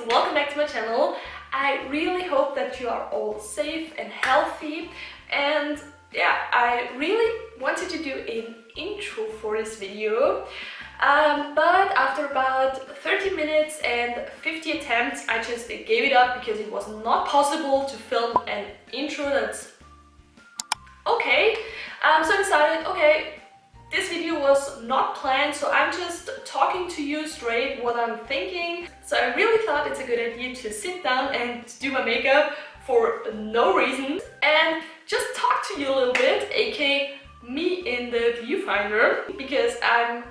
welcome back to my channel. I really hope that you are all safe and healthy, and yeah, I really wanted to do an intro for this video, but after about 30 minutes and 50 attempts I just gave it up because it was not possible to film an intro that's okay. So I decided, okay, this video was not planned, so I'm just talking to you straight what I'm thinking. So I really thought it's a good idea to sit down and do my makeup for no reason and just talk to you a little bit, aka me in the viewfinder, because I'm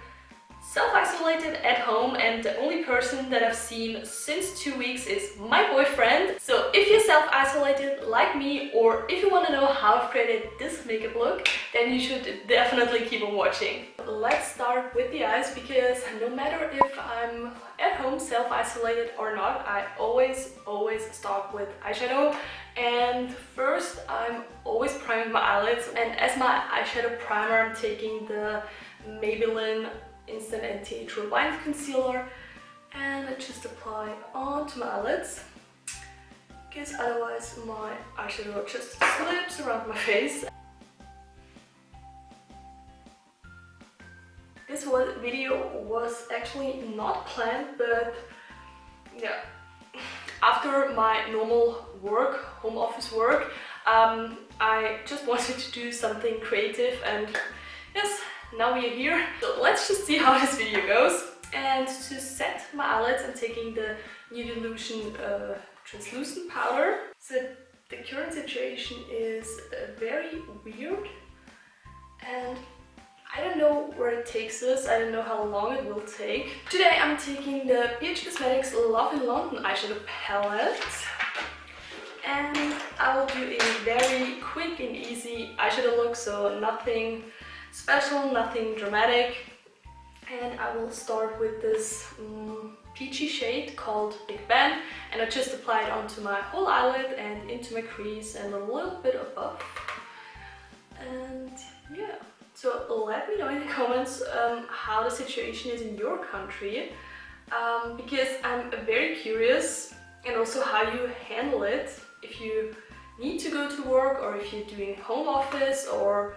self-isolated at home and the only person that I've seen since 2 weeks is my boyfriend. So if you're self-isolated like me, or if you want to know how I've created this makeup look, then you should definitely keep on watching. Let's start with the eyes, because no matter if I'm at home self-isolated or not, I always start with eyeshadow. And first I'm always priming my eyelids, and as my eyeshadow primer I'm taking the Maybelline Instant Anti-Age Rewind Concealer, and I just apply onto my eyelids, because otherwise my eyeshadow just slips around my face. This video was actually not planned, but yeah, after my normal work, home office work, I just wanted to do something creative, and yes, now we are here. So let's just see how this video goes. And to set my eyelids, I'm taking the New Delusion translucent powder. So the current situation is very weird, and I don't know where it takes us. I don't know how long it will take. Today I'm taking the BH Cosmetics Love in London eyeshadow palette, and I will do a very quick and easy eyeshadow look, so nothing special, nothing dramatic. And I will start with this peachy shade called Big Ben, and I just apply it onto my whole eyelid and into my crease and a little bit above. And yeah, so let me know in the comments how the situation is in your country, because I'm very curious, and also how you handle it if you need to go to work, or if you're doing home office, or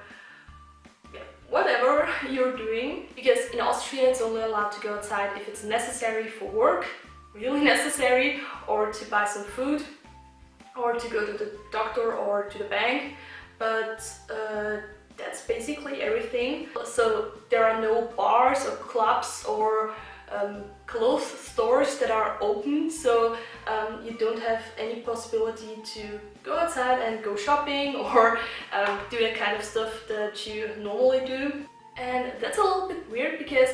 whatever you're doing. Because in Austria it's only allowed to go outside if it's necessary for work, really necessary, or to buy some food, or to go to the doctor or to the bank, but that's basically everything. So there are no bars or clubs or clothes stores that are open, so you don't have any possibility to go outside and go shopping or do that kind of stuff that you normally do. And that's a little bit weird, because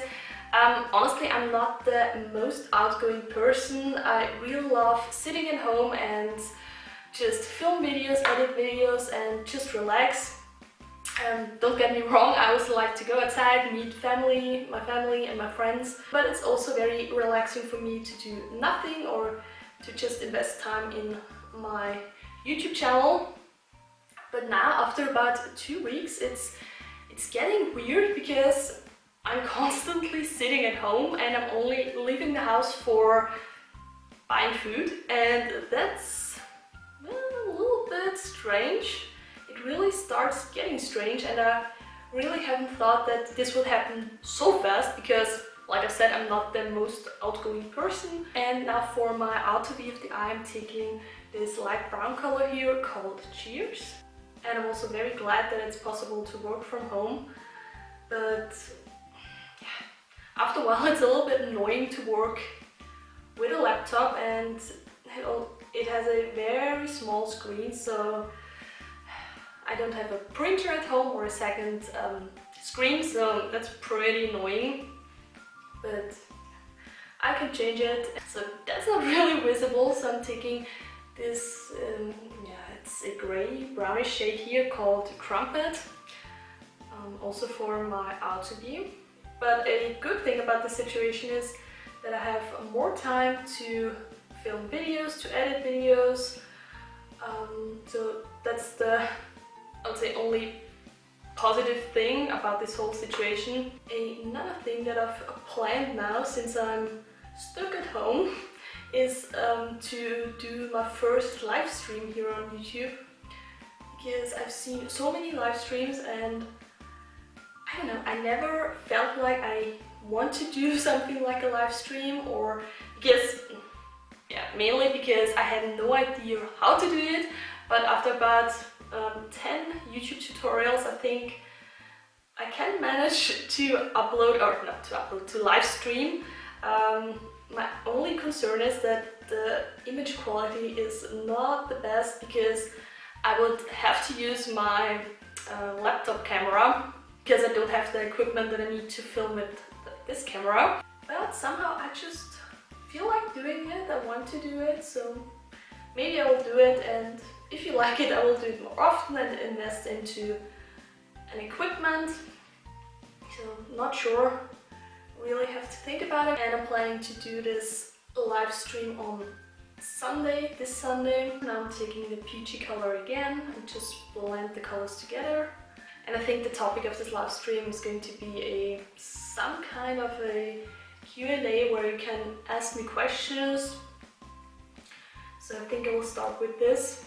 honestly I'm not the most outgoing person. I really love sitting at home and just film videos, edit videos, and just relax. Don't get me wrong, I also like to go outside, meet my family and my friends, but it's also very relaxing for me to do nothing, or to just invest time in my YouTube channel. But now, after about 2 weeks, it's getting weird, because I'm constantly sitting at home and I'm only leaving the house for buying food, and that's a little bit strange. It really starts getting strange, and I really haven't thought that this would happen so fast, because like I said, I'm not the most outgoing person. And now for my outer V of the eye, I'm taking this light brown color here called Cheers. And I'm also very glad that it's possible to work from home, but yeah, after a while it's a little bit annoying to work with a laptop, and it has a very small screen, so I don't have a printer at home or a second screen, so that's pretty annoying, but I can change it. So that's not really visible, so I'm taking this, it's a grey brownish shade here called Crumpet, also for my outer view. But a good thing about the situation is that I have more time to film videos, to edit videos, so that's the, I would say, only positive thing about this whole situation. Another thing that I've planned now, since I'm stuck at home, is to do my first live stream here on YouTube, because I've seen so many live streams and I don't know, I never felt like I want to do something like a live stream, or because, yeah, mainly because I had no idea how to do it. But after about 10 YouTube tutorials, I think I can manage to upload, or not to upload, to live stream. My only concern is that the image quality is not the best, because I would have to use my laptop camera, because I don't have the equipment that I need to film with this camera. But somehow I just feel like doing it, I want to do it, so maybe I will do it, and if you like it, I will do it more often and invest into an equipment. So not sure, really have to think about it. And I'm planning to do this live stream on Sunday, this Sunday. Now I'm taking the peachy color again and just blend the colors together. And I think the topic of this live stream is going to be some kind of a Q&A where you can ask me questions. So I think I will start with this,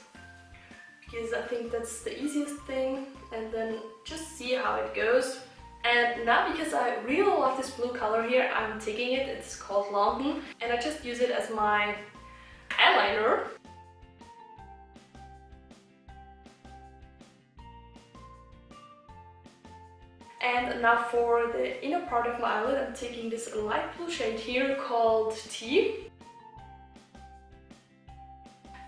because I think that's the easiest thing, and then just see how it goes. And now, because I really love this blue color here, I'm taking it, it's called London, and I just use it as my eyeliner. And now for the inner part of my eyelid, I'm taking this light blue shade here called Tea.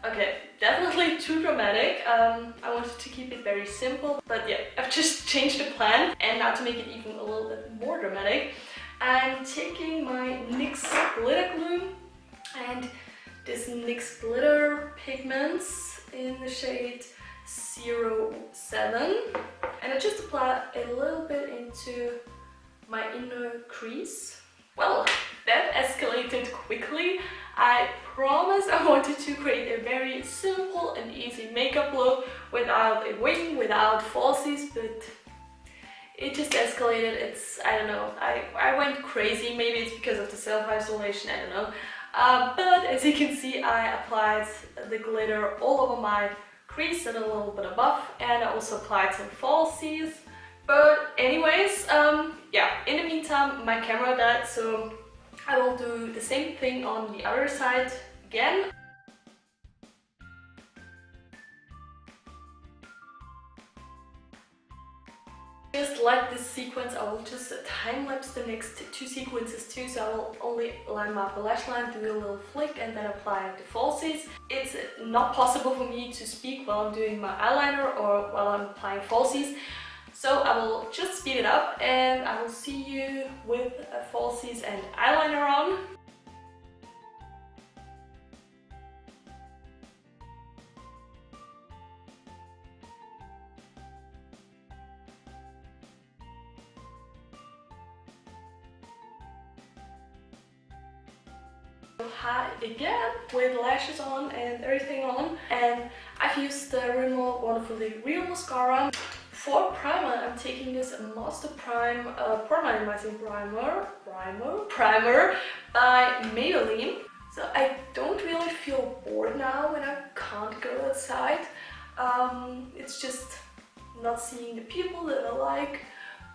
Okay, definitely too dramatic. I wanted to keep it very simple, but yeah, I've just changed the plan. And now to make it even a little bit more dramatic, I'm taking my NYX glitter glue and this NYX glitter pigments in the shade 07. And I just apply a little bit into my inner crease. Well, that escalated quickly. I promise I wanted to create a very simple and easy makeup look without a wing, without falsies, but it just escalated. I don't know, I went crazy. Maybe it's because of the self-isolation, I don't know. But as you can see, I applied the glitter all over my crease and a little bit above, and I also applied some falsies. But anyways, yeah, in the meantime my camera died, so I will do the same thing on the other side again. Just like this sequence, I will just time-lapse the next two sequences too, so I will only line up the lash line, do a little flick, and then apply the falsies. It's not possible for me to speak while I'm doing my eyeliner or while I'm applying falsies, so I will just speed it up and I will see you with falsies and eyeliner on. Hi again, with lashes on and everything on, and I've used the Rimmel Wonderfully Real Mascara. For primer, I'm taking this Master Prime Pore Minimizing Primer by Maybelline. So I don't really feel bored now when I can't go outside. It's just not seeing the people that I like,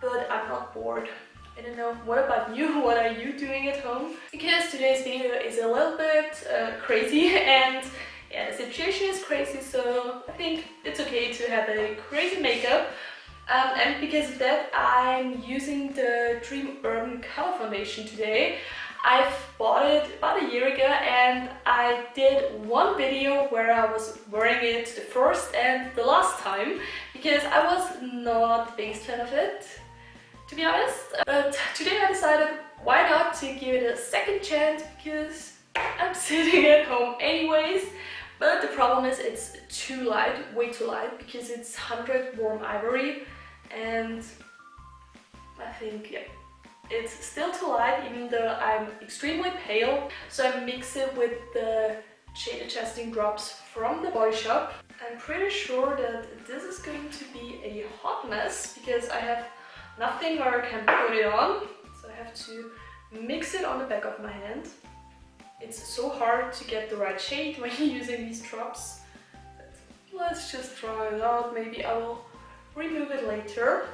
but I'm not bored. I don't know, what about you? What are you doing at home? Because today's video is a little bit crazy, and yeah, the situation is crazy, so I think it's okay to have a crazy makeup. And because of that, I'm using the Dream Urban Color Foundation today. I've bought it about a year ago, and I did one video where I was wearing it the first and the last time, because I was not the biggest fan of it, to be honest. But today I decided, why not to give it a second chance, because I'm sitting at home anyways. But the problem is it's too light, way too light, because it's 100 Warm Ivory, and I think, yeah, it's still too light, even though I'm extremely pale. So I mix it with the shade adjusting drops from the Body Shop. I'm pretty sure that this is going to be a hot mess, because I have nothing where I can put it on, so I have to mix it on the back of my hand. it's so hard to get the right shade when you're using these drops. But let's just try it out. Maybe I will remove it later.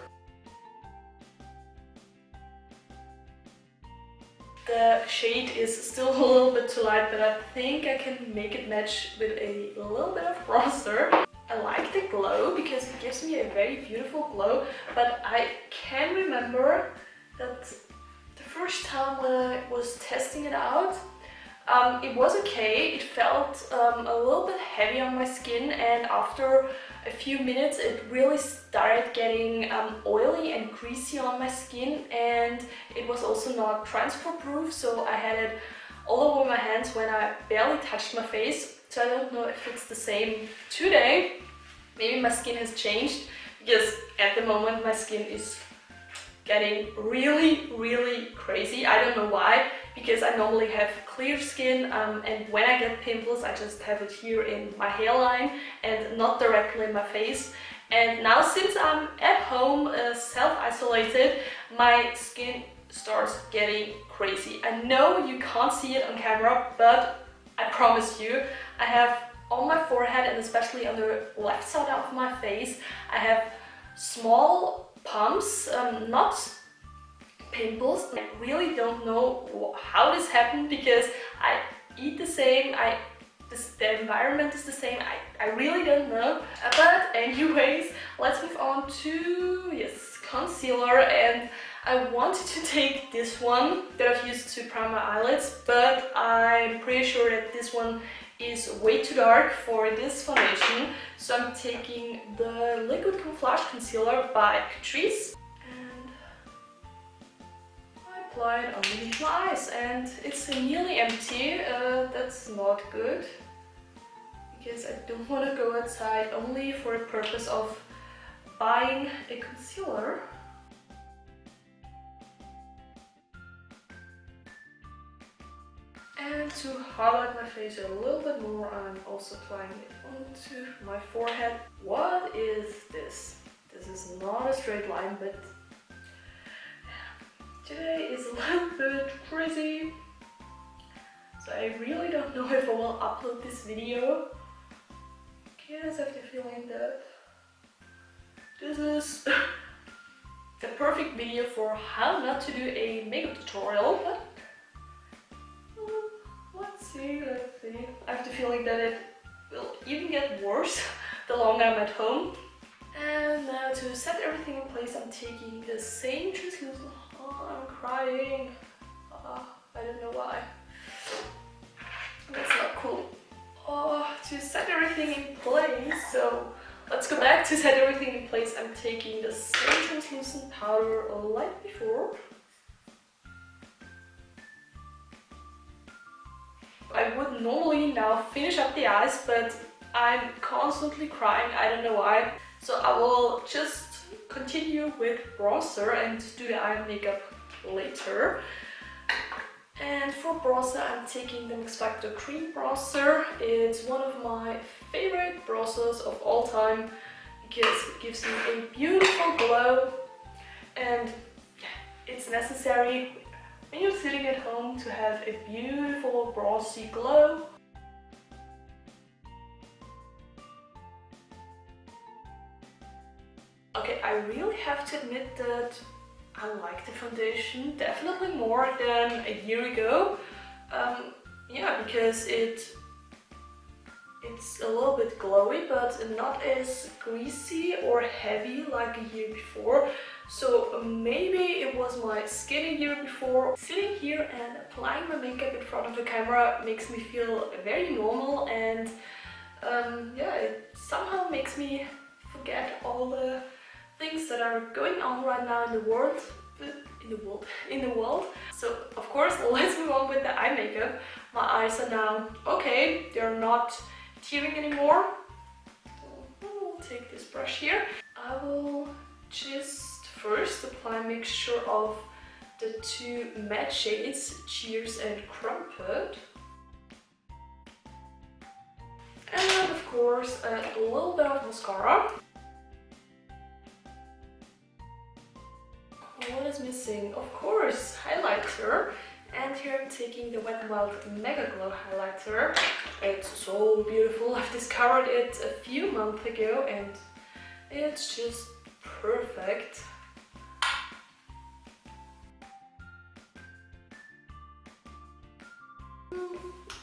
The shade is still a little bit too light, but I think I can make it match with a little bit of bronzer. I like the glow because it gives me a very beautiful glow, but I can remember that the first time when I was testing it out, it was okay. It felt a little bit heavy on my skin, and after a few minutes it really started getting oily and greasy on my skin, and it was also not transfer proof, so I had it all over my hands when I barely touched my face. So I don't know if it's the same today. Maybe my skin has changed, because at the moment my skin is getting really crazy. I don't know why, because I normally have clear skin, and when I get pimples I just have it here in my hairline and not directly in my face. And now, since I'm at home self-isolated, my skin starts getting crazy. I know you can't see it on camera, but I promise you, I have on my forehead and especially on the left side of my face, I have small bumps, not pimples. I really don't know how this happened, because I eat the same, the environment is the same, I really don't know. But anyways, let's move on to, yes, concealer. And I wanted to take this one that I've used to prime my eyelids, but I'm pretty sure that this one is way too dark for this foundation. So I'm taking the Liquid Camouflage Concealer by Catrice, and I apply it underneath my eyes, and it's nearly empty. That's not good, because I don't want to go outside only for the purpose of buying a concealer. And to highlight my face a little bit more, I'm also applying it onto my forehead. What is this? This is not a straight line, but today is a little bit crazy. So I really don't know if I will upload this video, because I have the feeling that this is the perfect video for how not to do a makeup tutorial. But let's see. I have the feeling that it will even get worse the longer I'm at home. And now to set everything in place, I'm taking the same translucent. Oh, I'm crying. I don't know why. That's not cool. Oh, to set everything in place, so let's go back. To set everything in place, I'm taking the same translucent powder like before. I would normally now finish up the eyes, but I'm constantly crying, I don't know why. So I will just continue with bronzer and do the eye makeup later. And for bronzer, I'm taking the Mix Factor Cream Bronzer. It's one of my favorite bronzers of all time, because it gives me a beautiful glow, and it's necessary when you're sitting at home to have a beautiful bronzy glow. Okay, I really have to admit that I like the foundation definitely more than a year ago. Yeah, because it's a little bit glowy, but not as greasy or heavy like a year before. So maybe it was my skin a year before. Sitting here and applying my makeup in front of the camera makes me feel very normal, and yeah, it somehow makes me forget all the things that are going on right now in the world. So of course, let's move on with the eye makeup. My eyes are now okay, they're not tearing anymore. So I'll take this brush here. I will just first apply a mixture of the two matte shades, Cheers and Crumpet. And of course a little bit of mascara. What is missing? Of course, highlighter. And And here I'm taking the Wet n Wild Mega Glow highlighter. It's so beautiful. I've discovered it a few months ago and it's just perfect.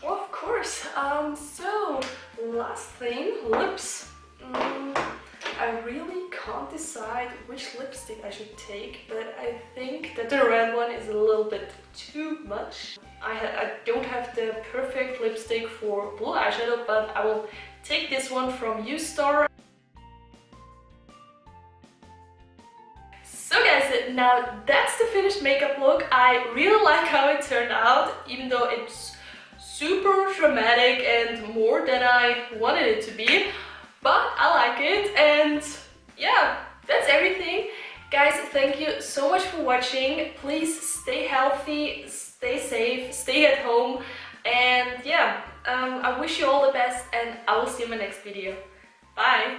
Of course. So last thing, lips. I really can't decide which lipstick I should take, but I think that the red one is a little bit too much. I don't have the perfect lipstick for blue eyeshadow, but I will take this one from Drugstore. So guys, now that's the finished makeup look. I really like how it turned out, even though it's super dramatic and more than I wanted it to be. But I like it, and yeah, that's everything. Guys, thank you so much for watching. Please stay healthy, stay safe, stay at home, and yeah, I wish you all the best, and I will see you in my next video. Bye!